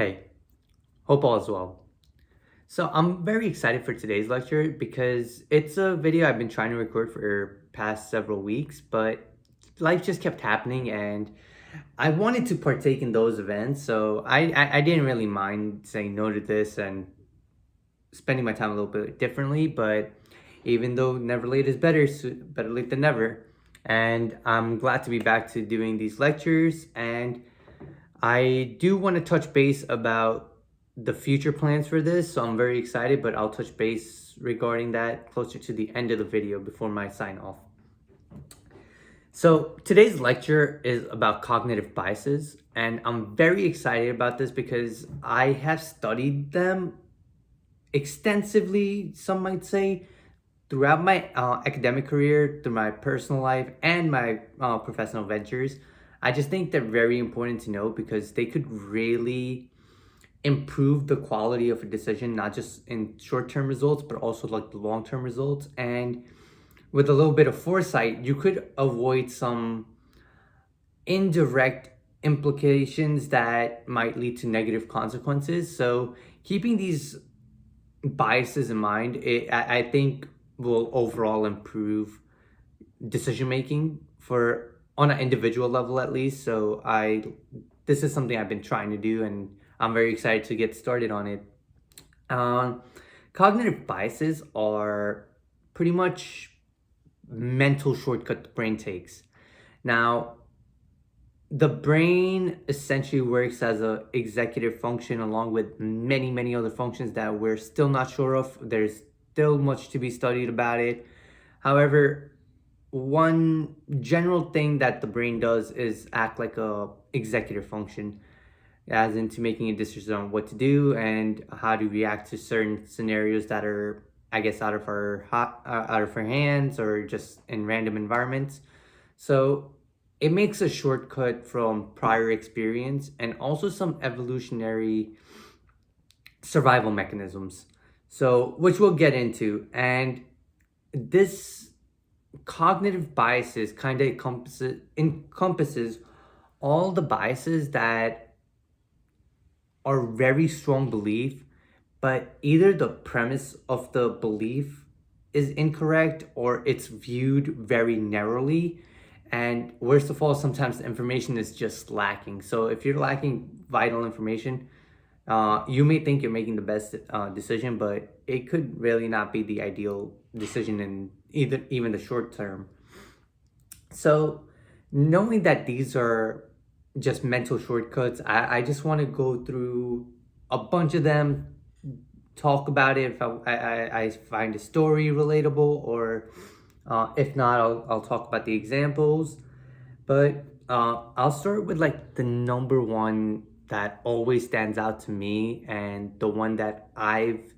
Hey, hope all is well. So I'm very excited for today's lecture because it's a video I've been trying to record for past several weeks, but life just kept happening and I wanted to partake in those events. So I didn't really mind saying no to this and spending my time a little bit differently, but even though never late is better, so better late than never. And I'm glad to be back to doing these lectures, and I do want to touch base about the future plans for this, so I'm very excited, but I'll touch base regarding that closer to the end of the video before my sign off. So today's lecture is about cognitive biases, and I'm very excited about this because I have studied them extensively, some might say, throughout my academic career, through my personal life, and my professional ventures. I just think they're very important to know because they could really improve the quality of a decision, not just in short-term results, but also like the long-term results. And with a little bit of foresight, you could avoid some indirect implications that might lead to negative consequences. So keeping these biases in mind, I think will overall improve decision making for on an individual level at least. So I this is something I've been trying to do, and I'm very excited to get started on it. Um, Cognitive biases are pretty much mental shortcut the brain takes. Now, the brain essentially works as a executive function along with many other functions that we're still not sure of. There's still much to be studied about it. However, one general thing that the brain does is act like a executive function, as into making a decision on what to do and how to react to certain scenarios that are, I guess, out of our hands or just in random environments. So it makes a shortcut from prior experience and also some evolutionary survival mechanisms. So, which we'll get into. And this cognitive biases kind of encompasses all the biases that are very strong belief, but either the premise of the belief is incorrect or it's viewed very narrowly. And worst of all, sometimes the information is just lacking. So if you're lacking vital information, you may think you're making the best decision, but it could really not be the ideal decision in even the short term. So knowing that these are just mental shortcuts, I just want to go through a bunch of them, talk about it if I find a story relatable, or if not, I'll talk about the examples. But I'll start with like the number one that always stands out to me, and the one that I've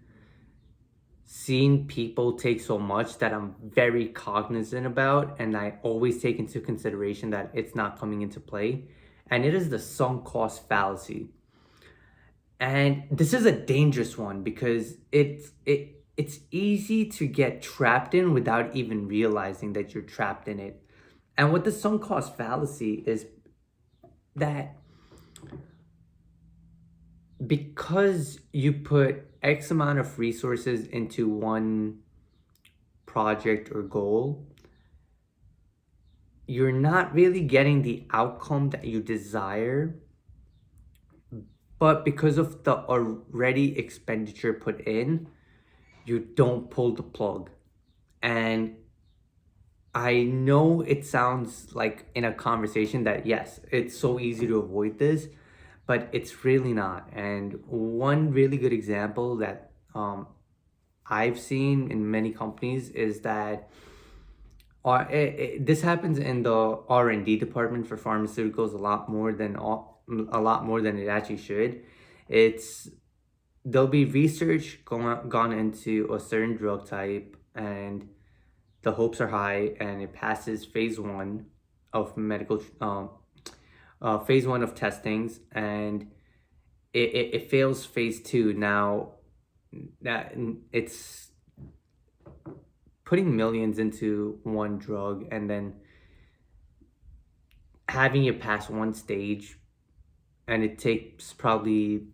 seen people take so much that I'm very cognizant about, and I always take into consideration that it's not coming into play. And it is the sunk cost fallacy. And this is a dangerous one because it's easy to get trapped in without even realizing that you're trapped in it. And what the sunk cost fallacy is that because you put X amount of resources into one project or goal, you're not really getting the outcome that you desire. But because of the already expenditure put in, you don't pull the plug. And I know it sounds like in a conversation that, yes, it's so easy to avoid this, but it's really not. And one really good example that I've seen in many companies is that this happens in the R&D department for pharmaceuticals a lot more than it actually should. It's There'll be research gone into a certain drug type, and the hopes are high, and it passes of medical phase one of testings, and it fails phase two. Now that it's putting millions into one drug and then having it pass one stage, and it takes probably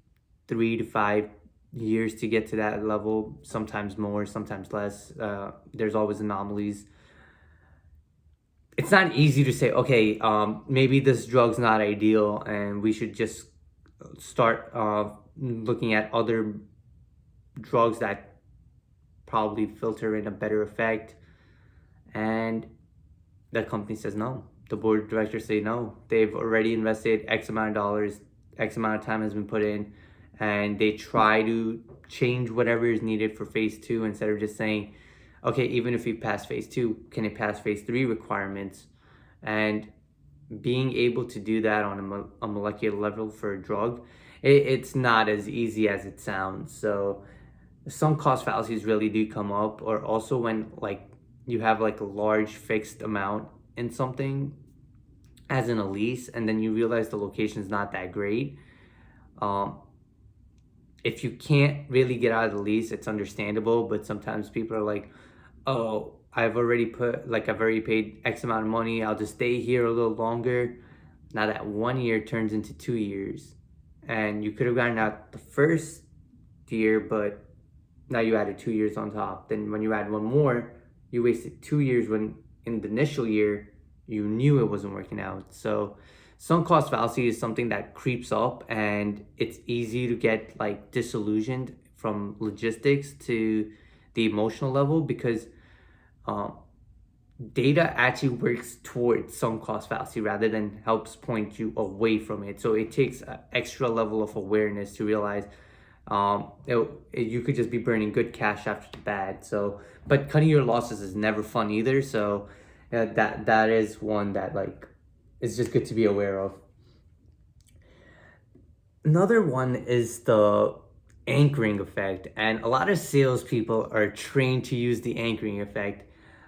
3 to 5 years to get to that level, sometimes more, sometimes less. There's always anomalies. It's not easy to say, okay, maybe this drug's not ideal and we should just start looking at other drugs that probably filter in a better effect. And the company says no. The board of directors say no. They've already invested X amount of dollars, X amount of time has been put in, and they try to change whatever is needed for phase 2 instead of just saying, okay, even if we pass phase 2, can it pass phase 3 requirements? And being able to do that on a molecular level for a drug, it's not as easy as it sounds. So some cost fallacies really do come up, or also when like you have like a large fixed amount in something as in a lease, and then you realize the location is not that great. If you can't really get out of the lease, it's understandable, but sometimes people are like, oh, I've already paid X amount of money, I'll just stay here a little longer. Now that 1 year turns into 2 years, and you could have gotten out the first year, but now you added 2 years on top. Then when you add one more, you wasted 2 years when in the initial year you knew it wasn't working out. So sunk cost fallacy is something that creeps up, and it's easy to get like disillusioned from logistics to the emotional level, because data actually works towards sunk cost fallacy rather than helps point you away from it. So it takes an extra level of awareness to realize you could just be burning good cash after the bad. So, but cutting your losses is never fun either. So that is one that like is just good to be aware of. Another one is the anchoring effect, and a lot of salespeople are trained to use the anchoring effect.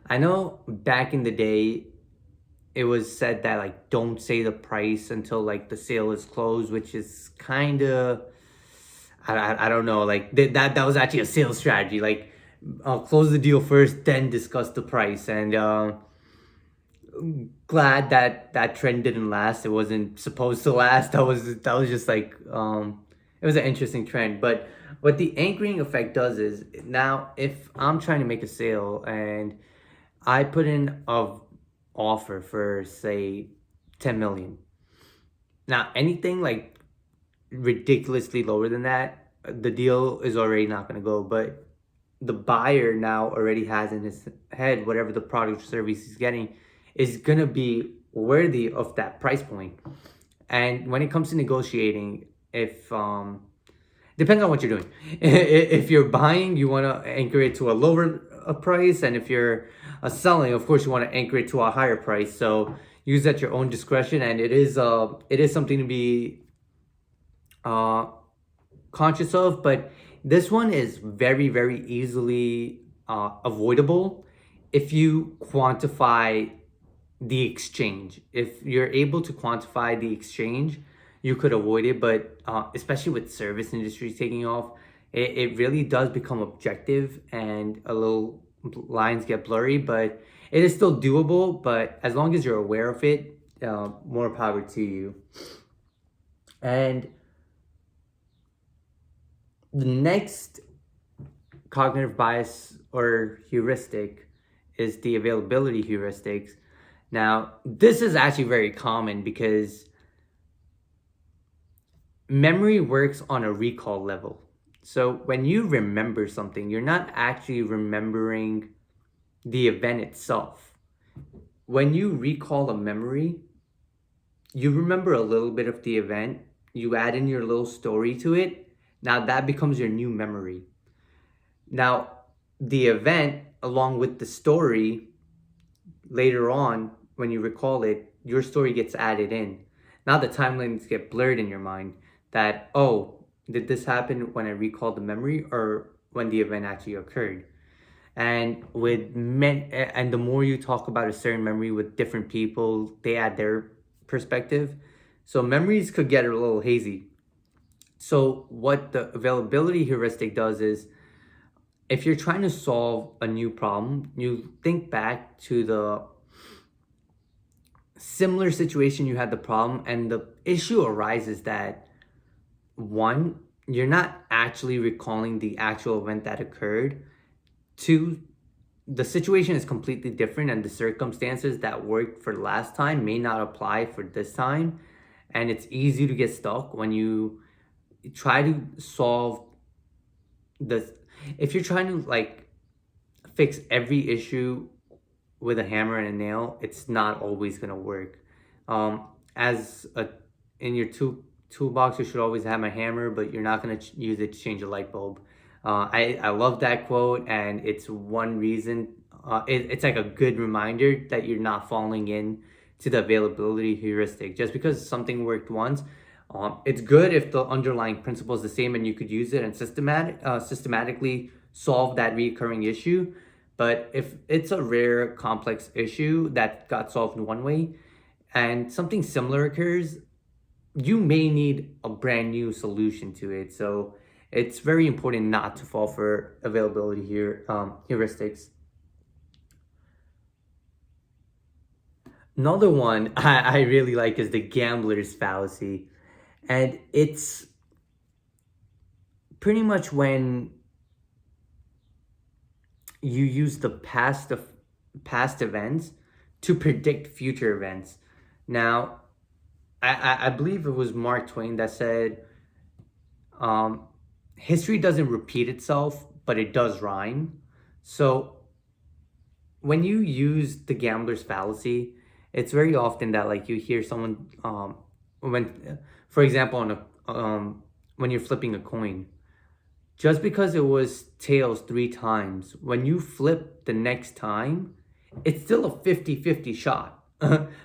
I know back in the day, it was said that like don't say the price until like the sale is closed, which is kind of I don't know, like that was actually a sales strategy. Like close the deal first, then discuss the price. And glad that that trend didn't last. It wasn't supposed to last. That was just like it was an interesting trend. But what the anchoring effect does is, now if I'm trying to make a sale and I put in a offer for say 10 million. Now anything like ridiculously lower than that, the deal is already not going to go. But the buyer now already has in his head whatever the product or service he's getting is going to be worthy of that price point. And when it comes to negotiating, if depends on what you're doing. If you're buying, you want to anchor it to a lower price, and if you're selling, of course you want to anchor it to a higher price. So use at your own discretion, and it is something to be conscious of. But this one is very, very easily avoidable if you quantify the exchange. If you're able to quantify the exchange, you could avoid it. But especially with service industries taking off, it really does become objective, and a little lines get blurry. But it is still doable, but as long as you're aware of it, more power to you. And the next cognitive bias or heuristic is the availability heuristics. Now, this is actually very common because memory works on a recall level. So when you remember something, you're not actually remembering the event itself. When you recall a memory, you remember a little bit of the event, you add in your little story to it. Now that becomes your new memory. Now, the event, along with the story, later on, when you recall it, your story gets added in. Now the timelines get blurred in your mind that, oh, did this happen when I recalled the memory or when the event actually occurred? And and the more you talk about a certain memory with different people, they add their perspective. So memories could get a little hazy. So what the availability heuristic does is, if you're trying to solve a new problem, you think back to the similar situation you had the problem, and the issue arises that one, you're not actually recalling the actual event that occurred. Two, the situation is completely different, and the circumstances that worked for last time may not apply for this time. And it's easy to get stuck when you try to solve the, if you're trying to like fix every issue with a hammer and a nail, it's not always gonna work. As a in your toolbox, you should always have a hammer, but you're not gonna use it to change a light bulb. I love that quote, and it's one reason. It's like a good reminder that you're not falling in to the availability heuristic. Just because something worked once, it's good if the underlying principle is the same and you could use it and systematically solve that recurring issue. But if it's a rare, complex issue that got solved in one way and something similar occurs, you may need a brand new solution to it. So it's very important not to fall for availability here heuristics. Another one I really like is the gambler's fallacy. And it's pretty much when you use the past events to predict future events. Now, I believe it was Mark Twain that said, um, history doesn't repeat itself, but it does rhyme. So when you use the gambler's fallacy, it's very often that like you hear someone when, for example, on a when you're flipping a coin, just because it was tails 3 times, when you flip the next time, it's still a 50-50 shot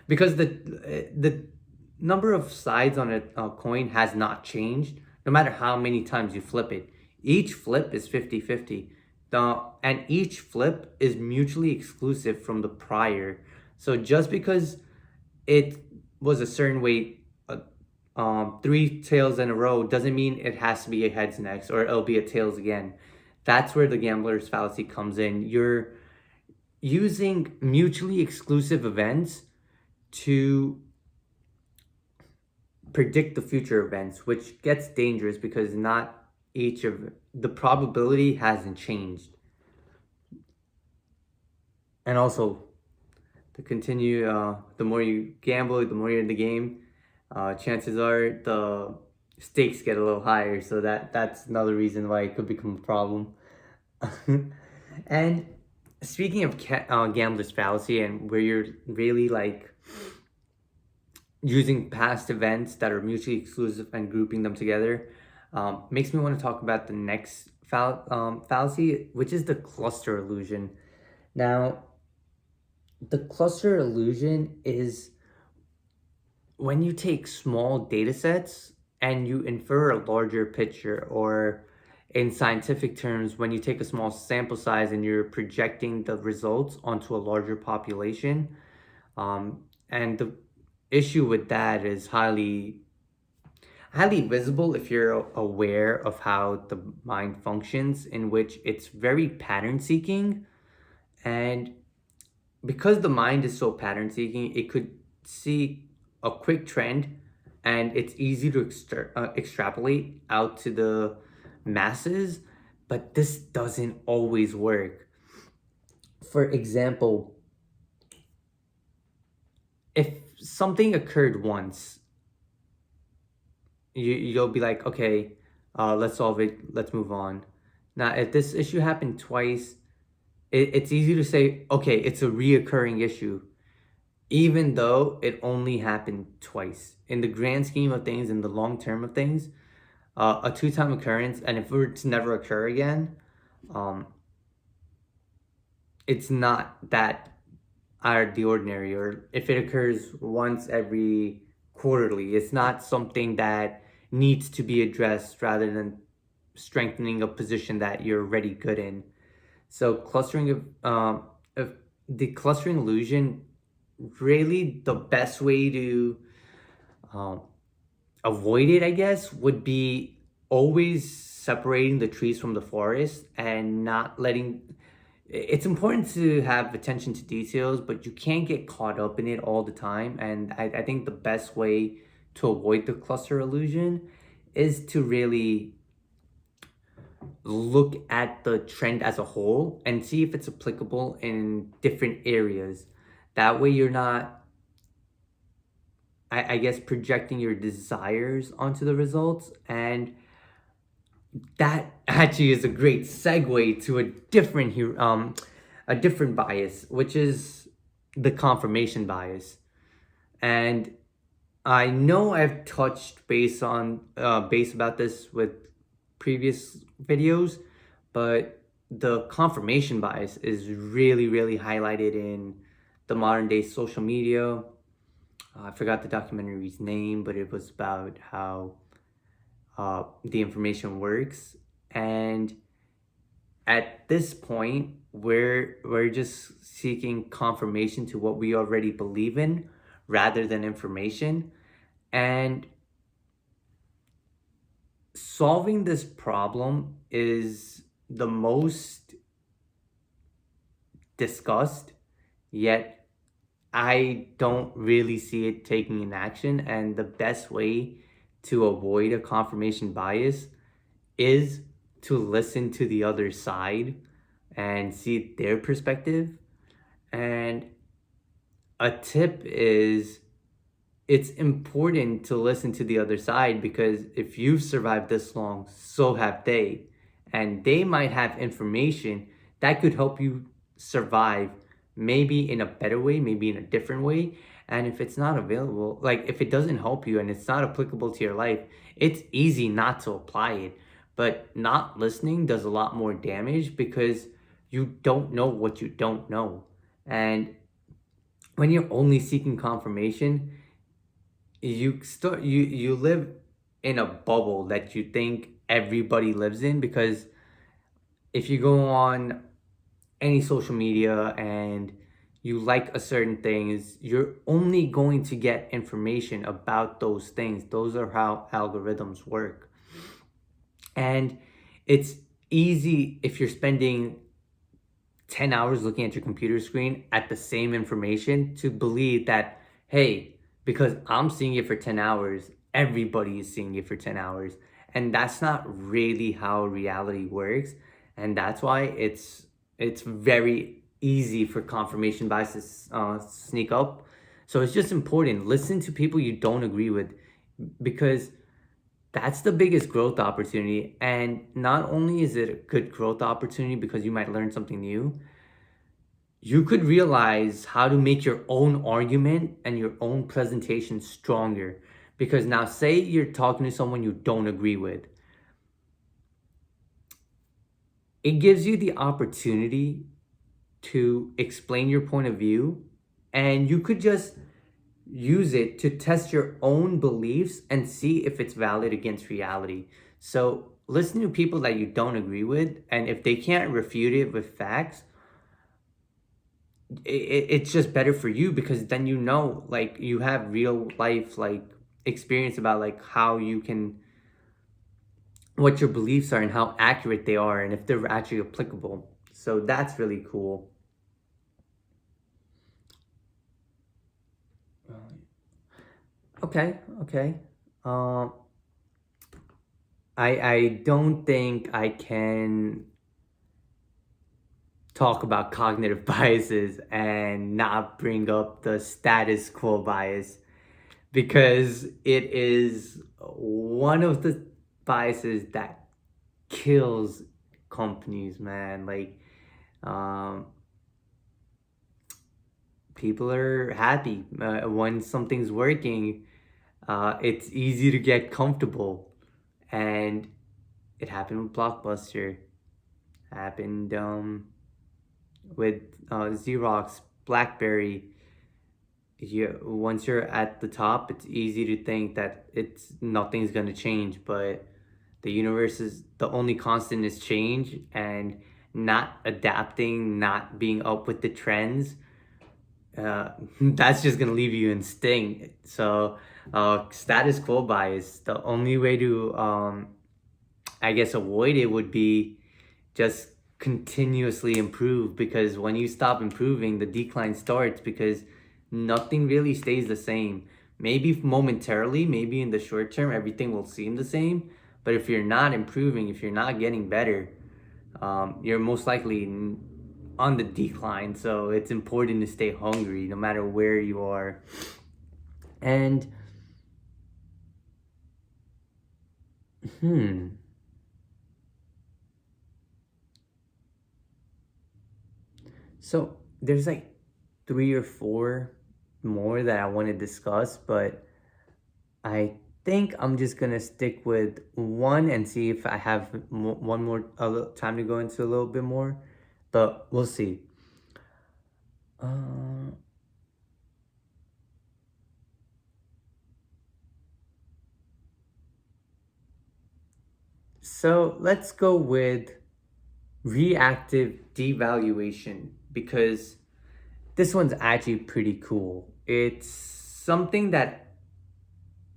because the number of sides on a coin has not changed no matter how many times you flip it. Each flip is 50-50. And each flip is mutually exclusive from the prior. So just because it was a certain way 3 tails in a row doesn't mean it has to be a heads next or it'll be a tails again. That's where the gambler's fallacy comes in. You're using mutually exclusive events to predict the future events, which gets dangerous because not each of the probability hasn't changed. And also, to continue, the more you gamble, the more you're in the game, chances are the stakes get a little higher. So that's another reason why it could become a problem. And speaking of gambler's fallacy, and where you're really like using past events that are mutually exclusive and grouping them together, makes me want to talk about the next fallacy, which is the cluster illusion. Now, the cluster illusion is when you take small data sets and you infer a larger picture, or in scientific terms, when you take a small sample size and you're projecting the results onto a larger population. And the issue with that is highly visible if you're aware of how the mind functions, in which it's very pattern seeking. And because the mind is so pattern seeking, it could see a quick trend and it's easy to extrapolate out to the masses, but this doesn't always work. For example, if something occurred once, you'll be like, okay, let's solve it, let's move on. Now, if this issue happened twice, it's easy to say, okay, it's a reoccurring issue, even though it only happened twice. In the grand scheme of things, in the long term of things, a 2-time occurrence, and if it were to never occur again, it's not that out of the ordinary. Or if it occurs once every quarterly, it's not something that needs to be addressed rather than strengthening a position that you're already good in. So of the clustering illusion, really the best way to avoid it, I guess, would be always separating the trees from the forest and not letting. It's important to have attention to details, but you can't get caught up in it all the time. And I think the best way to avoid the cluster illusion is to really look at the trend as a whole and see if it's applicable in different areas. That way you're not, I guess, projecting your desires onto the results. And that actually is a great segue to a different bias, which is the confirmation bias. And I know I've touched base about this with previous videos, but the confirmation bias is really, really highlighted in the modern day social media. I forgot the documentary's name, but it was about how the information works. And at this point, we're just seeking confirmation to what we already believe in rather than information. And solving this problem is the most discussed, yet I don't really see it taking an action. And the best way to avoid a confirmation bias is to listen to the other side and see their perspective. And a tip is, it's important to listen to the other side, because if you've survived this long, so have they. And they might have information that could help you survive, maybe in a better way, maybe in a different way. And if it's not available, like if it doesn't help you and it's not applicable to your life, it's easy not to apply it. But not listening does a lot more damage, because you don't know what you don't know. And when you're only seeking confirmation, you live in a bubble that you think everybody lives in. Because if you go on any social media and you like a certain things, you're only going to get information about those things. Those are how algorithms work. And it's easy, if you're spending 10 hours looking at your computer screen at the same information, to believe that, hey, because I'm seeing it for 10 hours, everybody is seeing it for 10 hours. And that's not really how reality works. And that's why it's very easy for confirmation biases sneak up. So it's just important. Listen to people you don't agree with, because that's the biggest growth opportunity. And not only is it a good growth opportunity because you might learn something new, you could realize how to make your own argument and your own presentation stronger. Because now, say you're talking to someone you don't agree with, it gives you the opportunity to explain your point of view, and you could just use it to test your own beliefs and see if it's valid against reality. So listen to people that you don't agree with, and if they can't refute it with facts, it's just better for you, because then you know, like, you have real life like experience about like how you can, what your beliefs are and how accurate they are and if they're actually applicable. So that's really cool. Okay. Um, I don't think I can talk about cognitive biases and not bring up the status quo bias, because it is one of the biases that kills companies, man. Like, um, people are happy when something's working. It's easy to get comfortable, and it happened with Blockbuster. Happened with Xerox, BlackBerry. Once you're at the top, it's easy to think that it's nothing's gonna change, but the universe is, the only constant is change. And not adapting, not being up with the trends, that's just gonna leave you in sting. So status quo bias, the only way to I guess avoid it would be just continuously improve, because when you stop improving, the decline starts, because nothing really stays the same. Maybe momentarily, maybe in the short term everything will seem the same, But if you're not improving, if you're not getting better, you're most likely on the decline. So it's important to stay hungry no matter where you are. And hmm, so there's like three or four more that I want to discuss, but I think I'm just gonna stick with one and see if I have one more time to go into a little bit more, but we'll see. Uh, so let's go with reactive devaluation because this one's actually pretty cool. It's something that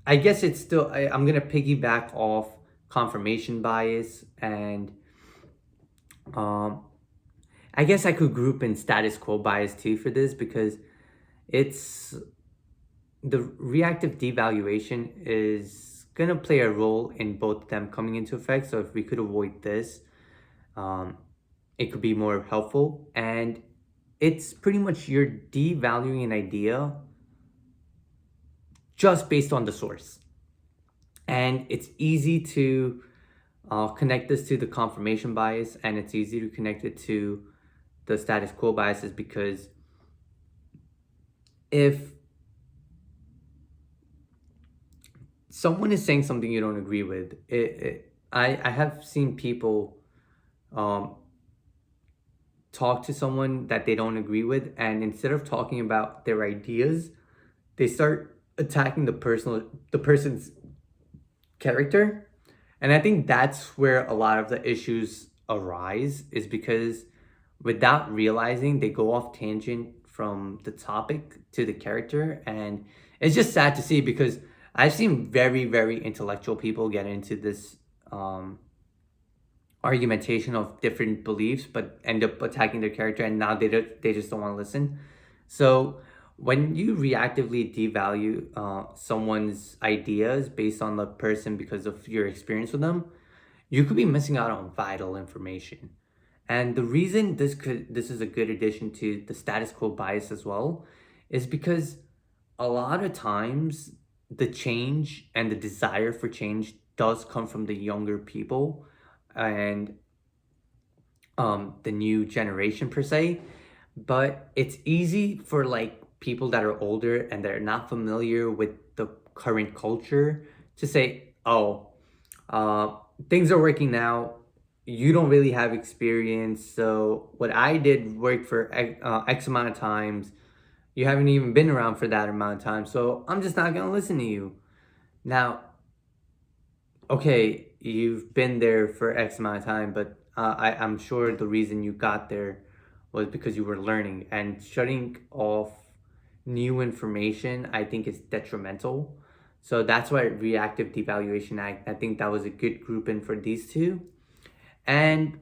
I guess it's still, I'm gonna piggyback off confirmation bias and um, I guess I could group in status quo bias too for this because it's the reactive devaluation is gonna play a role in both of them coming into effect. So if we could avoid this, um, it could be more helpful. And it's pretty much you're devaluing an idea just based on the source. And it's easy to connect this to the confirmation bias, and it's easy to connect it to the status quo biases because if someone is saying something you don't agree with, I have seen people um, talk to someone that they don't agree with, and instead of talking about their ideas, they start attacking the person's character. And I think that's where a lot of the issues arise is because without realizing they go off tangent from the topic to the character, and it's just sad to see because I've seen very very intellectual people get into this um argumentation of different beliefs but end up attacking their character, and now they just don't want to listen. So when you reactively devalue someone's ideas based on the person because of your experience with them, you could be missing out on vital information. And the reason this is a good addition to the status quo bias as well is because a lot of times the change and the desire for change does come from the younger people and the new generation per se, but it's easy for like people that are older and they're not familiar with the current culture to say, oh, uh, things are working now, you don't really have experience, so what I did worked for x amount of times, you haven't even been around for that amount of time, so I'm just not gonna listen to you. Now, okay, you've been there for X amount of time, but I'm sure the reason you got there was because you were learning, and shutting off new information, I think, is detrimental. So that's why reactive devaluation, I think that was a good grouping for these two. And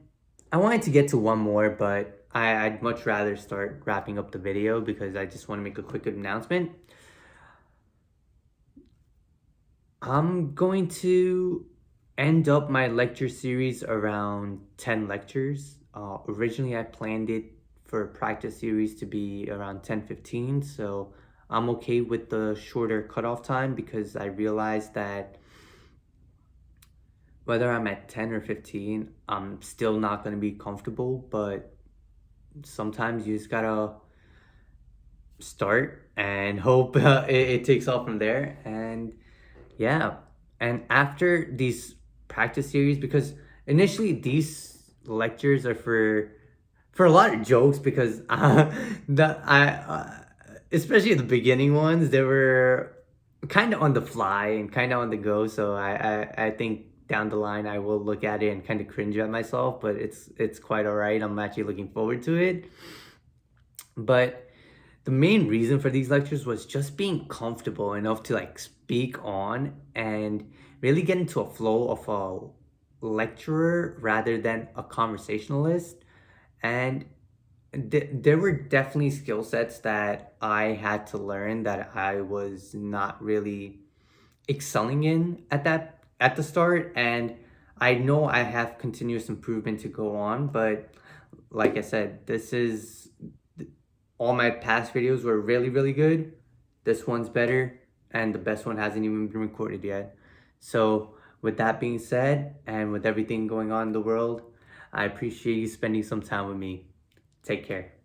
I wanted to get to one more, but I'd much rather start wrapping up the video because I just want to make a quick announcement. I'm going to end up my lecture series around 10 lectures. Originally, I planned it for a practice series to be around 10-15, so I'm okay with the shorter cutoff time because I realized that whether I'm at 10 or 15, I'm still not going to be comfortable, but sometimes you just gotta start and hope it takes off from there. And yeah, and after these practice series, because initially these lectures are for a lot of jokes because the I especially the beginning ones, they were kind of on the fly and kind of on the go. So I think down the line I will look at it and kind of cringe at myself, but it's quite all right. I'm actually looking forward to it. But the main reason for these lectures was just being comfortable enough to like speak on and really get into a flow of a lecturer rather than a conversationalist. And there were definitely skill sets that I had to learn that I was not really excelling in at that at the start, and I know I have continuous improvement to go on, but like I said, this is all my past videos were really, really good. This one's better, and the best one hasn't even been recorded yet. So, with that being said, and with everything going on in the world, I appreciate you spending some time with me. Take care.